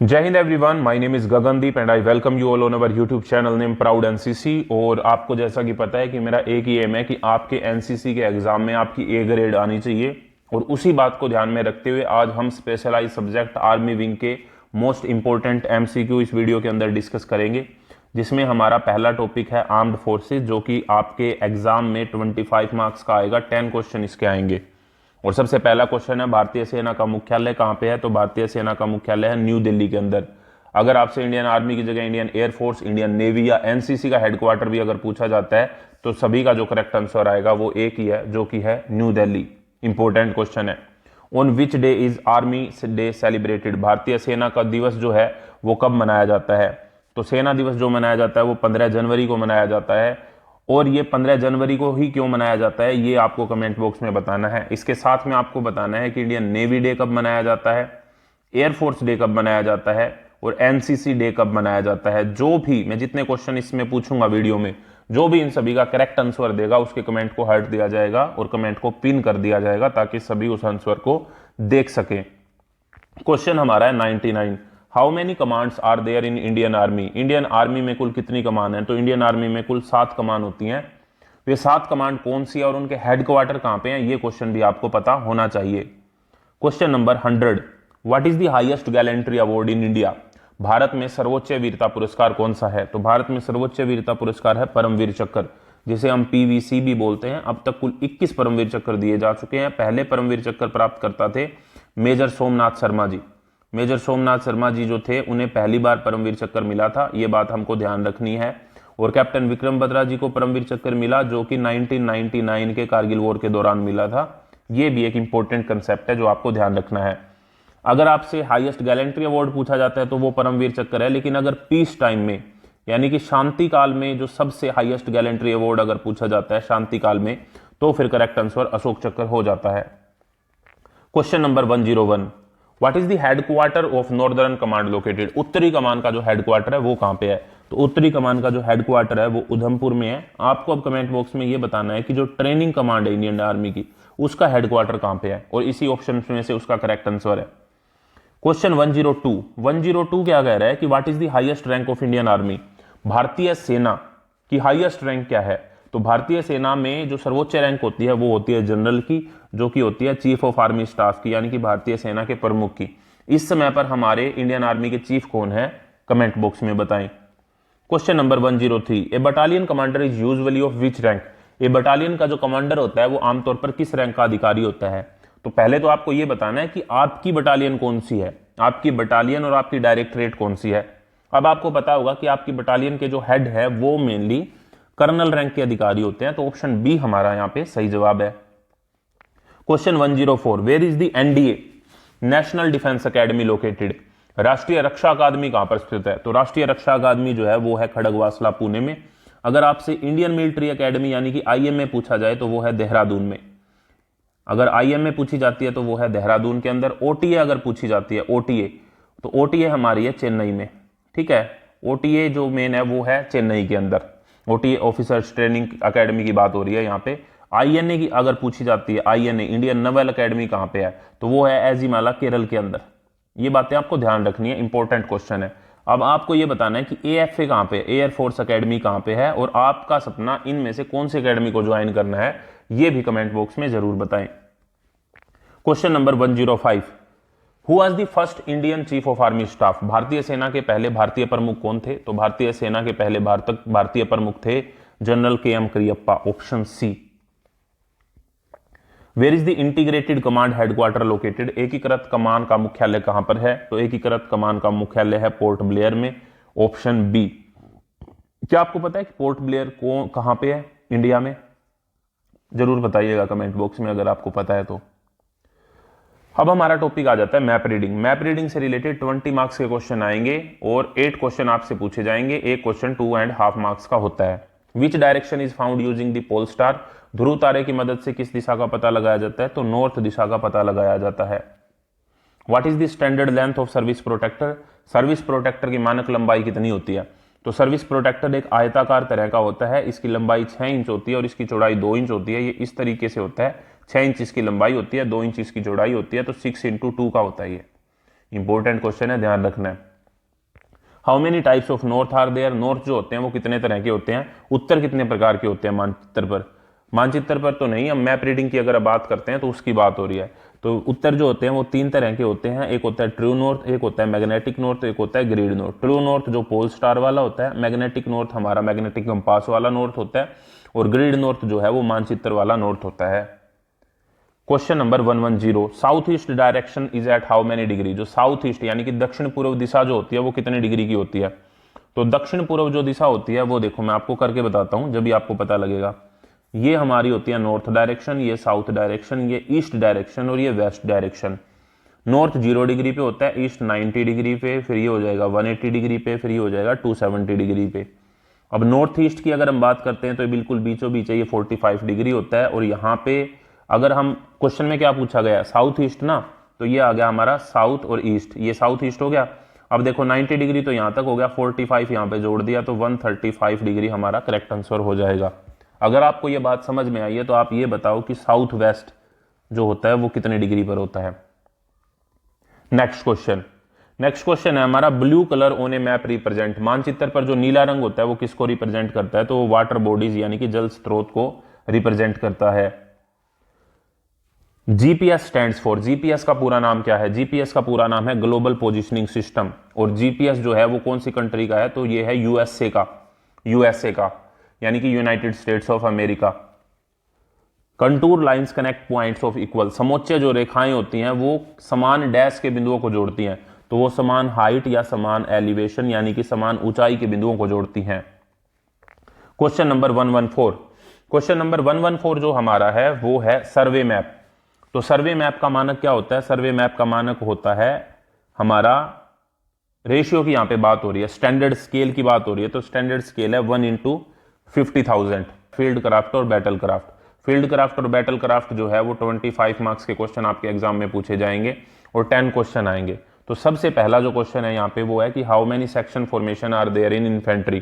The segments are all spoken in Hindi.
जय Hind everyone, my name is Gagandeep and I welcome you all on our YouTube channel name proud NCC. और आपको जैसा कि पता है कि मेरा एक ही एम है कि आपके एनसीसी के एग्जाम में आपकी ए ग्रेड आनी चाहिए। और उसी बात को ध्यान में रखते हुए आज हम स्पेशलाइज सब्जेक्ट आर्मी विंग के मोस्ट इंपॉर्टेंट एमसीक्यू इस वीडियो के अंदर डिस्कस करेंगे, जिसमें हमारा पहला टॉपिक है आर्म्ड फोर्सेज, जो कि आपके एग्जाम में 25 मार्क्स का आएगा। 10 क्वेश्चन इसके आएंगे। और सबसे पहला क्वेश्चन है, भारतीय सेना का मुख्यालय कहां पे है? तो भारतीय सेना का मुख्यालय है न्यू दिल्ली के अंदर। अगर आपसे इंडियन आर्मी की जगह इंडियन एयरफोर्स, इंडियन नेवी या एनसीसी का हेडक्वार्टर भी अगर पूछा जाता है तो सभी का जो करेक्ट आंसर आएगा वो एक ही है, जो कि है न्यू दिल्ली। इंपॉर्टेंट क्वेश्चन है। On which day is army day celebrated? भारतीय सेना का दिवस जो है वो कब मनाया जाता है? तो सेना दिवस जो मनाया जाता है वो 15 जनवरी को मनाया जाता है। और ये 15 जनवरी को ही क्यों मनाया जाता है ये आपको कमेंट बॉक्स में बताना है। इसके साथ में आपको बताना है कि इंडियन नेवी डे कब मनाया जाता है, एयरफोर्स डे कब मनाया जाता है और एनसीसी डे कब मनाया जाता है। जो भी मैं जितने क्वेश्चन इसमें पूछूंगा वीडियो में, जो भी इन सभी का करेक्ट आंसर देगा उसके कमेंट को हार्ट दिया जाएगा और कमेंट को पिन कर दिया जाएगा ताकि सभी उस आंसर को देख सकें। क्वेश्चन हमारा है 99। How many commands are there in Indian army? Indian army में कुल कितनी कमान है? तो इंडियन आर्मी में कुल 7 कमान होती हैं। तो ये 7 कमांड कौन सी है और उनके हेडक्वार्टर कहां पे हैं, ये क्वेश्चन भी आपको पता होना चाहिए। Question number 100। What is the highest gallantry award in India? Bharat में सर्वोच्च वीरता पुरस्कार कौन सा है? तो भारत में सर्वोच्च वीरता पुरस्कार है परमवीर चक्र, जिसे हम पीवीसी भी बोलते हैं। अब तक कुल 21 परमवीर चक्र दिए जा चुके हैं। पहले परमवीर चक्र प्राप्त करता थे मेजर सोमनाथ शर्मा जी। मेजर सोमनाथ शर्मा जी जो थे उन्हें पहली बार परमवीर चक्र मिला था, ये बात हमको ध्यान रखनी है। और कैप्टन विक्रम बत्रा जी को परमवीर चक्र मिला, जो कि 1999 के कारगिल वॉर के दौरान मिला था। ये भी एक इंपॉर्टेंट कंसेप्ट है जो आपको ध्यान रखना है। अगर आपसे हाईएस्ट गैलेंट्री अवार्ड पूछा जाता है तो वो परमवीर चक्र है, लेकिन अगर पीस टाइम में यानी कि शांति काल में जो सबसे हाईएस्ट गैलेंट्री अवार्ड अगर पूछा जाता है शांति काल में, तो फिर करेक्ट आंसर अशोक चक्र हो जाता है। Question number 101। What is the headquarter of northern command located? उत्तरी कमान का जो हेडक्वार्टर है वो कहां पे है? तो उत्तरी कमान का जो हेडक्वार्टर है वो उधमपुर में है। आपको अब कमेंट बॉक्स में ये बताना है कि जो ट्रेनिंग कमांड है इंडियन आर्मी की, उसका हेडक्वार्टर कहां पे है और इसी ऑप्शन में से उसका करेक्ट आंसर है। क्वेश्चन 102। 102 क्या कह रहा है कि what is the highest rank of Indian army? भारतीय सेना की हाईएस्ट रैंक क्या है? तो भारतीय सेना में जो सर्वोच्च रैंक होती है वो होती है जनरल की, जो कि होती है चीफ ऑफ आर्मी स्टाफ की, यानी कि भारतीय सेना के प्रमुख की। इस समय पर हमारे इंडियन आर्मी के चीफ कौन है? कमेंट बॉक्स में बताएं। Question number 103। A battalion commander is usually of which rank? A battalion का जो कमांडर होता है वो आमतौर पर किस रैंक का अधिकारी होता है? तो पहले तो आपको यह बताना है कि आपकी बटालियन कौन सी है, आपकी बटालियन और आपकी डायरेक्टरेट कौन सी है। अब आपको पता होगा कि आपकी बटालियन के जो हेड है वो मेनली कर्नल रैंक के अधिकारी होते हैं, तो ऑप्शन बी हमारा यहां पे सही जवाब है। Question 104। Where is the NDA national defence academy located? राष्ट्रीय रक्षा अकादमी कहां पर स्थित है? तो राष्ट्रीय रक्षा अकादमी जो है वो है खड़गवासला पुणे में। अगर आपसे इंडियन मिलिट्री एकेडमी यानी कि आईएमए पूछा जाए तो वो है देहरादून में। अगर आईएमए पूछी जाती है तो वो है देहरादून के अंदर। ओटीए अगर पूछी जाती है, ओटीए, तो ओटीए हमारी है चेन्नई में। ठीक है, ओटीए जो मेन है वो है चेन्नई के अंदर। ओटीए ऑफिसर्स ट्रेनिंग एकेडमी की बात हो रही है यहाँ पे। आईएनए की अगर पूछी जाती है, आईएनए इंडियन नेवल एकेडमी कहां पे है? तो वो है एजिमाला केरल के अंदर। ये बातें आपको ध्यान रखनी है, इंपॉर्टेंट क्वेश्चन है। अब आपको ये बताना है कि एएफए कहां पे, एयर फोर्स एकेडमी कहां पे है और आपका सपना इनमें से कौन सी एकेडमी को ज्वाइन करना है, ये भी कमेंट बॉक्स में जरूर बताएं। Question number 105। Who was the first Indian chief of army staff? भारतीय सेना के पहले भारतीय प्रमुख कौन थे? तो भारतीय सेना के पहले भारतीय प्रमुख थे general K M Cariappa, option C. Where is the integrated command headquarters located? एकीकृत कमान का मुख्यालय कहां पर है? तो एकीकृत कमान का मुख्यालय है पोर्ट ब्लेयर में, ऑप्शन बी। क्या आपको पता है कि पोर्ट ब्लेयर को कहां पे है इंडिया में? जरूर बताइएगा कमेंट बॉक्स में अगर आपको पता है तो। अब हमारा टॉपिक आ जाता है मैप रीडिंग। मैप रीडिंग से रिलेटेड 20 मार्क्स के क्वेश्चन आएंगे और 8 क्वेश्चन आपसे पूछे जाएंगे। एक क्वेश्चन 2.5 मार्क्स का होता है। Which direction is found using the pole star? ध्रुव तारे की मदद से किस दिशा का पता लगाया जाता है? तो नॉर्थ दिशा का पता लगाया जाता है। What is the standard length of service protector? Service protector की मानक लंबाई कितनी होती है? तो सर्विस प्रोटेक्टर एक आयताकार तरह का होता है। इसकी लंबाई 6 इंच होती है और इसकी चौड़ाई 2 इंच होती है। ये इस तरीके से होता है, 6 इंच इसकी लंबाई होती है, 2 इंच इसकी चौड़ाई होती है, तो 6 × 2 का होता है ये। इंपॉर्टेंट क्वेश्चन है, ध्यान रखना है। How many types of north are there, north जो होते हैं वो कितने तरह के होते हैं, उत्तर कितने प्रकार के होते हैं मानचित्र पर, मानचित्र पर तो नहीं, हम मैप रीडिंग की अगर बात करते हैं तो उसकी बात हो रही है। तो उत्तर जो होते हैं वो 3 तरह के होते हैं, एक होता है ट्रू नॉर्थ, एक होता है मैग्नेटिक नॉर्थ, एक होता है ग्रिड नॉर्थ। ट्रू नॉर्थ जो पोल स्टार वाला होता है, मैग्नेटिक नॉर्थ हमारा मैग्नेटिक कंपास वाला नॉर्थ होता है, और ग्रिड नॉर्थ जो है वो मानचित्र वाला नॉर्थ होता है। Question number 110, south east direction is at how many degree, जो साउथ ईस्ट यानी कि दक्षिण पूर्व दिशा जो होती है वो कितने डिग्री की होती है। तो दक्षिण पूर्व जो दिशा होती है वो देखो मैं आपको करके बताता हूं, जब भी आपको पता लगेगा। ये हमारी होती है नॉर्थ डायरेक्शन, ये साउथ डायरेक्शन, ये ईस्ट डायरेक्शन और ये वेस्ट डायरेक्शन। नॉर्थ 0 डिग्री पे होता है, ईस्ट 90 डिग्री पे, फिर ये हो जाएगा 180 डिग्री पे, फिर ये हो जाएगा 270 डिग्री पे। अब नॉर्थ ईस्ट की अगर हम बात करते हैं तो बिल्कुल बीचों बीच ये 45 डिग्री होता है। और यहाँ पे अगर हम क्वेश्चन में क्या पूछा गया, साउथ ईस्ट ना, तो ये आ गया हमारा साउथ और ईस्ट, ये साउथ ईस्ट हो गया। अब देखो 90 डिग्री तो यहां तक हो गया, 45 यहां पे जोड़ दिया तो 135 डिग्री हमारा करेक्ट आंसर हो जाएगा। अगर आपको ये बात समझ में आई है तो आप ये बताओ कि साउथ वेस्ट जो होता है वो कितने डिग्री पर होता है। नेक्स्ट क्वेश्चन है हमारा, blue colour on A map represent, मानचित्र पर जो नीला रंग होता है वो किसको रिप्रेजेंट करता है, तो वो वाटर बॉडीज यानी कि जल स्रोत को रिप्रेजेंट करता है। जीपीएस स्टैंड्स फॉर, जीपीएस का पूरा नाम क्या है, जीपीएस का पूरा नाम है ग्लोबल पोजिशनिंग सिस्टम। और जीपीएस जो है वो कौन सी कंट्री का है, तो ये है यूएसए का यानी कि United states of America. Contour lines connect points of equal, समोच्च जो रेखाएं होती हैं वो समान डैश के बिंदुओं को जोड़ती हैं, तो वो समान हाइट या समान एलिवेशन यानी कि समान ऊंचाई के बिंदुओं को जोड़ती हैं। क्वेश्चन नंबर 114 जो हमारा है वो है सर्वे मैप। तो सर्वे मैप का मानक क्या होता है, सर्वे मैप का मानक होता है हमारा, रेशियो की यहां पे बात हो रही है, स्टैंडर्ड स्केल की बात हो रही है, तो स्टैंडर्ड स्केल है 1:50,000। फील्ड क्राफ्ट और बैटल क्राफ्ट, फील्ड क्राफ्ट और बैटल क्राफ्ट जो है वो 25 मार्क्स के क्वेश्चन आपके एग्जाम में पूछे जाएंगे और 10 क्वेश्चन आएंगे। तो सबसे पहला जो क्वेश्चन है यहाँ पे वो है कि how many section formation are there in infantry,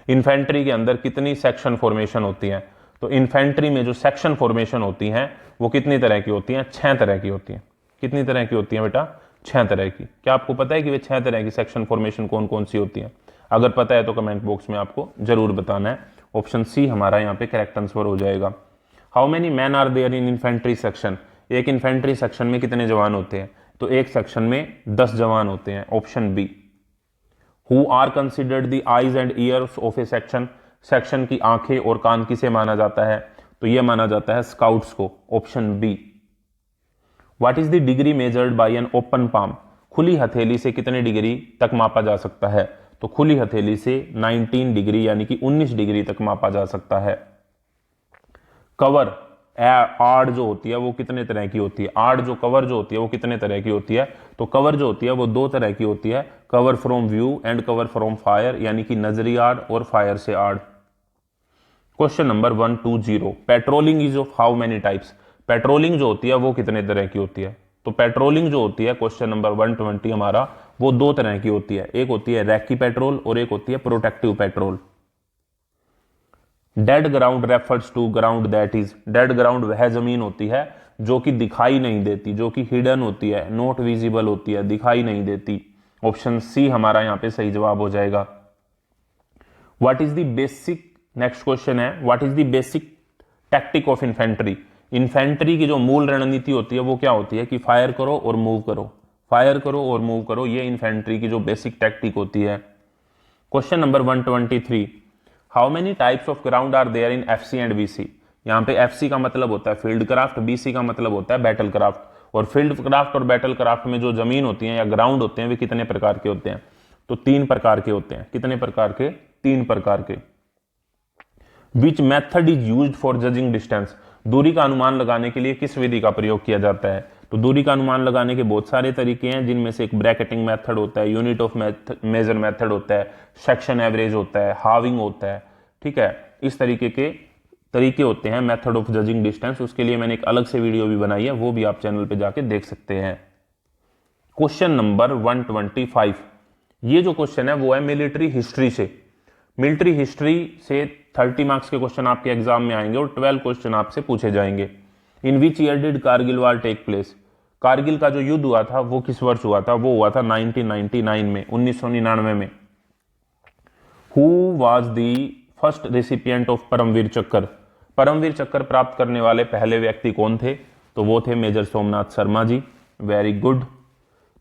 infantry के अंदर कितनी सेक्शन फॉर्मेशन होती है। तो इन्फेंट्री में जो सेक्शन फॉर्मेशन होती हैं वो कितनी तरह की होती हैं, 6 तरह की होती हैं। कितनी तरह की होती हैं बेटा, 6 तरह की। क्या आपको पता है कि वे 6 तरह की सेक्शन फॉर्मेशन कौन कौन सी होती हैं? अगर पता है तो कमेंट बॉक्स में आपको जरूर बताना है। ऑप्शन सी हमारा यहाँ पे करेक्ट आंसर हो जाएगा। How many man are there in infantry section, एक इन्फेंट्री सेक्शन में कितने जवान होते हैं, तो एक सेक्शन में 10 जवान होते हैं, option B. Who are considered the eyes and ears of a section, section की आंखें और कान किसे माना जाता है, तो यह माना जाता है स्काउट्स को, option B. What is the degree measured by an open palm, खुली हथेली से कितने डिग्री तक मापा जा सकता है, तो खुली हथेली से 19 डिग्री यानी कि 19 डिग्री तक मापा जा सकता है। कवर आड़ जो होती है वो कितने तरह की होती है, आड़ जो कवर जो होती है वो कितने तरह की होती है, तो कवर जो होती है वो 2 तरह की होती है, cover from view and cover from fire यानी कि नजरी आड़ और फायर से आड़। Question number 120, patrolling is of how many types, patrolling जो होती है वो कितने तरह की होती है, तो पेट्रोलिंग जो होती है क्वेश्चन नंबर 120 हमारा वो 2 तरह की होती है, एक होती है रैकी पेट्रोल और एक होती है protective patrol. Dead ground refers to ground that is, dead ground वह जमीन होती है जो कि दिखाई नहीं देती, जो कि हिडन होती है, नॉट विजिबल होती है, दिखाई नहीं देती। ऑप्शन सी हमारा यहां पे सही जवाब हो जाएगा। What is the basic, next question है what is the basic tactic of infantry, infantry की जो मूल रणनीति होती है वो क्या होती है कि फायर करो और मूव करो, फायर करो और मूव करो, ये इन्फेंट्री की जो बेसिक टैक्टिक होती है। Question number 123, how many types of ground are there in FC and BC, यहां पे एफसी का मतलब होता है फील्ड क्राफ्ट, बीसी का मतलब होता है बैटल क्राफ्ट। और फील्ड क्राफ्ट और बैटल क्राफ्ट में जो जमीन होती है या ग्राउंड होते हैं वे कितने प्रकार के होते हैं, तो 3 प्रकार के होते हैं। कितने प्रकार के, 3 प्रकार के। Which method is used for judging distance, दूरी का अनुमान लगाने के लिए किस विधि का प्रयोग किया जाता है, तो दूरी का अनुमान लगाने के बहुत सारे तरीके हैं, जिनमें से एक ब्रैकेटिंग मेथड होता है, यूनिट ऑफ मेजर मेथड होता है, सेक्शन एवरेज होता है, हाविंग होता है, ठीक है। इस तरीके के तरीके होते हैं मेथड ऑफ जजिंग डिस्टेंस। उसके लिए मैंने एक अलग से वीडियो भी बनाई है, वो भी आप चैनल पे जाके देख सकते हैं। क्वेश्चन नंबर 125, ये जो क्वेश्चन है वो है मिलिट्री हिस्ट्री से। मिलिट्री हिस्ट्री से 30 मार्क्स के क्वेश्चन आपके एग्जाम में आएंगे और 12 क्वेश्चन आपसे पूछे जाएंगे। In which year did Kargil war take place, Kargil का जो युद्ध हुआ था वो किस वर्ष हुआ था? वो हुआ था 1999 में, 1999 में। Who was the first recipient of Param Vir Chakra? Param Vir चक्र प्राप्त करने वाले पहले व्यक्ति कौन थे? तो वो थे major Somnath Sharma ji. Very good.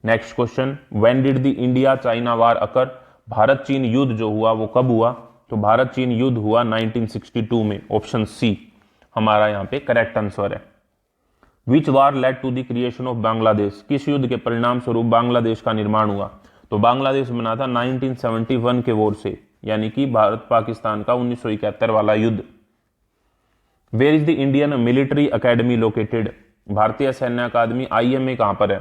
Next question, when did the India China war occur? Bharat चीन युद्ध जो हुआ वो कब हुआ? तो भारत चीन युद्ध हुआ 1962 में। ऑप्शन सी हमारा यहां पे करेक्ट आंसर है। Which war led to the creation of Bangladesh? किस युद्ध के परिणाम स्वरूप बांग्लादेश का निर्माण हुआ? तो बांग्लादेश बना था 1971 के वॉर से, यानी कि भारत पाकिस्तान का 1971 वाला युद्ध। Where is the Indian military academy located? भारतीय सैन्य अकादमी IMA कहां पर है?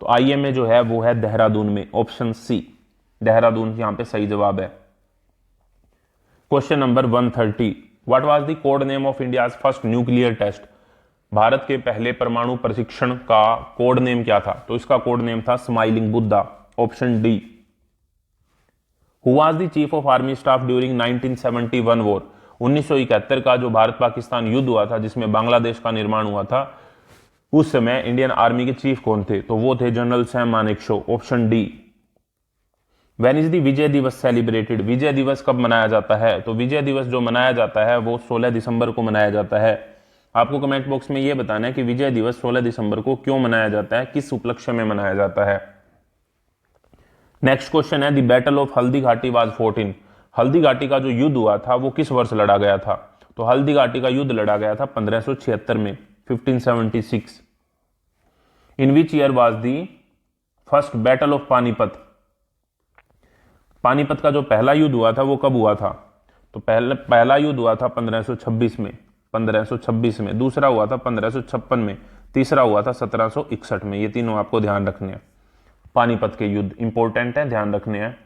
तो IMA जो है वो है देहरादून में। ऑप्शन सी देहरादून यहां पे सही जवाब है। Question number 130, what was the code name of India's first nuclear test? भारत के पहले परमाणु परीक्षण का कोड नेम क्या था? तो इसका कोड नेम था smiling Buddha. Option D. Who was the chief of army staff during 1971 war? 1971 का जो भारत पाकिस्तान युद्ध हुआ था जिसमें बांग्लादेश का निर्माण हुआ था, उस समय इंडियन आर्मी के चीफ कौन थे? तो वो थे general Sam Manekshaw. Option D. When is the Vijay Diwas celebrated? विजय दिवस कब मनाया जाता है? तो विजय दिवस जो मनाया जाता है वो 16 दिसंबर को मनाया जाता है। आपको कमेंट बॉक्स में यह बताना है कि विजय दिवस 16 दिसंबर को क्यों मनाया जाता है, किस उपलक्ष्य में मनाया जाता है। नेक्स्ट क्वेश्चन है, the battle of Haldi Ghati was fought in? Haldi Ghati का जो युद्ध हुआ था वो किस वर्ष लड़ा गया था? तो हल्दी घाटी का युद्ध लड़ा गया था 1576 में, 1576। In which year was the first battle of Panipat? Panipat का जो पहला युद्ध हुआ था वो कब हुआ था? तो पहला युद्ध हुआ था 1526 में, 1526 में। दूसरा हुआ था 1556 में। तीसरा हुआ था 1761 में। ये तीनों आपको ध्यान रखने हैं। पानीपत के युद्ध इंपॉर्टेंट है, ध्यान रखने हैं।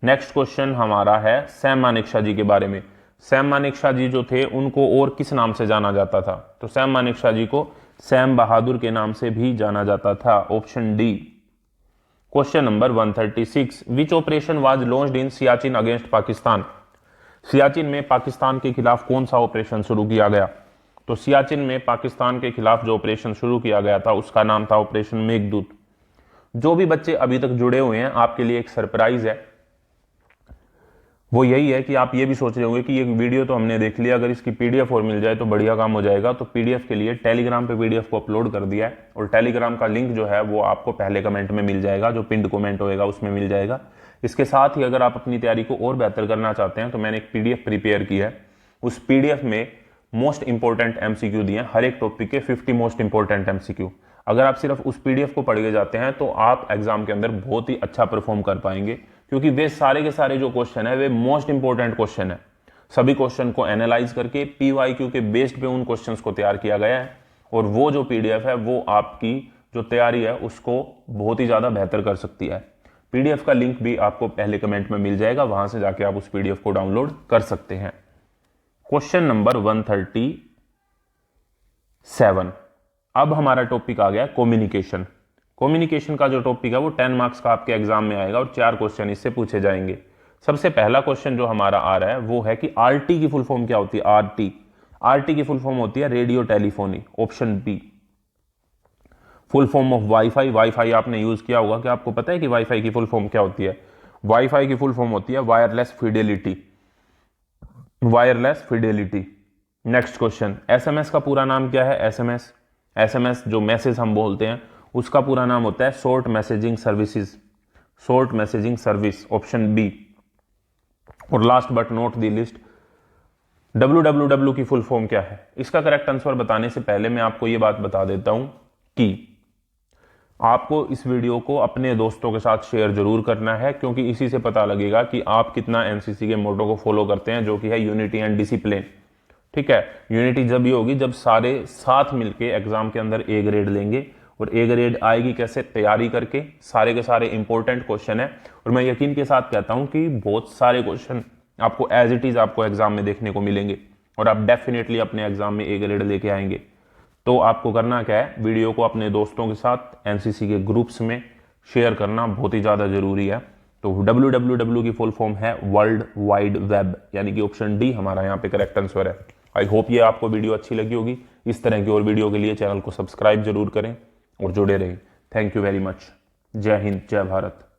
नेक्स्ट क्वेश्चन हमारा है सैम मानेकशॉ जी के बारे में। सैम मानेकशॉ जी जो थे उनको और किस नाम से जाना जाता था? तो सैम मानेकशॉ जी को सैम बहादुर के नाम से भी जाना जाता था। Option D. Question number 136, which operation was launched in Siachen against Pakistan? Siachen में पाकिस्तान के खिलाफ कौन सा ऑपरेशन शुरू किया गया? तो सियाचिन में पाकिस्तान के खिलाफ जो ऑपरेशन शुरू किया गया था उसका नाम था ऑपरेशन मेघदूत। जो भी बच्चे अभी तक जुड़े हुए हैं आपके लिए एक सरप्राइज है, वो यही है कि आप ये भी सोच रहे होंगे कि ये वीडियो तो हमने देख लिया, अगर इसकी PDF और मिल जाए तो बढ़िया काम हो जाएगा। तो PDF के लिए टेलीग्राम पे PDF को अपलोड कर दिया है और टेलीग्राम का लिंक जो है वो आपको पहले कमेंट में मिल जाएगा, जो पिंड कमेंट होएगा उसमें मिल जाएगा। इसके साथ ही अगर आप अपनी तैयारी को और बेहतर करना चाहते हैं तो मैंने एक PDF प्रिपेयर की है। उस PDF में मोस्ट इंपॉर्टेंट MCQ दिए हैं, हर एक टॉपिक के 50 मोस्ट इंपॉर्टेंट MCQ। अगर आप सिर्फ उस PDF को पढ़ के जाते हैं तो आप एग्जाम के अंदर बहुत ही अच्छा परफॉर्म कर पाएंगे, क्योंकि वे सारे के सारे जो क्वेश्चन है वे मोस्ट इंपॉर्टेंट क्वेश्चन है। सभी क्वेश्चन को एनालाइज करके PYQ के बेस्ड पे उन क्वेश्चंस को तैयार किया गया है और वो जो PDF है वो आपकी जो तैयारी है उसको बहुत ही ज्यादा बेहतर कर सकती है। PDF का लिंक भी आपको पहले कमेंट में मिल जाएगा, वहां से जाके आप उस PDF को डाउनलोड कर सकते हैं। क्वेश्चन नंबर 137, अब हमारा टॉपिक आ गया कम्युनिकेशन। कम्युनिकेशन का जो टॉपिक है वो 10 मार्क्स का आपके एग्जाम में आएगा और 4 क्वेश्चन इससे पूछे जाएंगे। सबसे पहला क्वेश्चन जो हमारा आ रहा है वो है कि RT की फुल फॉर्म क्या होती है? RT की फुल फॉर्म होती है radio telephony. Option B. Full form of WiFi? WiFi आपने यूज किया होगा, क्या आपको पता है कि वाईफाई की फुल फॉर्म क्या होती है? वाईफाई की फुल फॉर्म होती है wireless Fidelity. Wireless Fidelity. Next question, SMS का पूरा नाम क्या है? SMS जो मैसेज हम बोलते हैं उसका पूरा नाम होता है short messaging services. Short messaging service. Option B. और last but not the least, WWW की फुल फॉर्म क्या है? इसका करेक्ट आंसर बताने से पहले मैं आपको यह बात बता देता हूं कि आपको इस वीडियो को अपने दोस्तों के साथ शेयर जरूर करना है, क्योंकि इसी से पता लगेगा कि आप कितना NCC के मोटो को फॉलो करते हैं, जो कि है यूनिटी एंड डिसिप्लिन। ठीक है, यूनिटी जब भी होगी जब सारे साथ मिलके एग्जाम के अंदर A ग्रेड लेंगे, और A ग्रेड आएगी कैसे? तैयारी करके। सारे के सारे इंपॉर्टेंट क्वेश्चन है और मैं यकीन के साथ कहता हूं कि बहुत सारे क्वेश्चन आपको एज इट इज आपको एग्जाम में देखने को मिलेंगे और आप डेफिनेटली अपने एग्जाम में A ग्रेड लेके आएंगे। तो आपको करना क्या है, वीडियो को अपने दोस्तों के साथ NCC के ग्रुप्स में शेयर करना बहुत ही ज्यादा जरूरी है। तो WWW की फुल फॉर्म है वर्ल्ड वाइड वेब, यानी कि ऑप्शन डी हमारा यहाँ पे करेक्ट आंसर है। आई होप ये आपको वीडियो अच्छी लगी होगी। इस तरह की और वीडियो के लिए चैनल को सब्सक्राइब जरूर करें। और जुड़े रहें। Thank you very much. जय हिंद, जय भारत।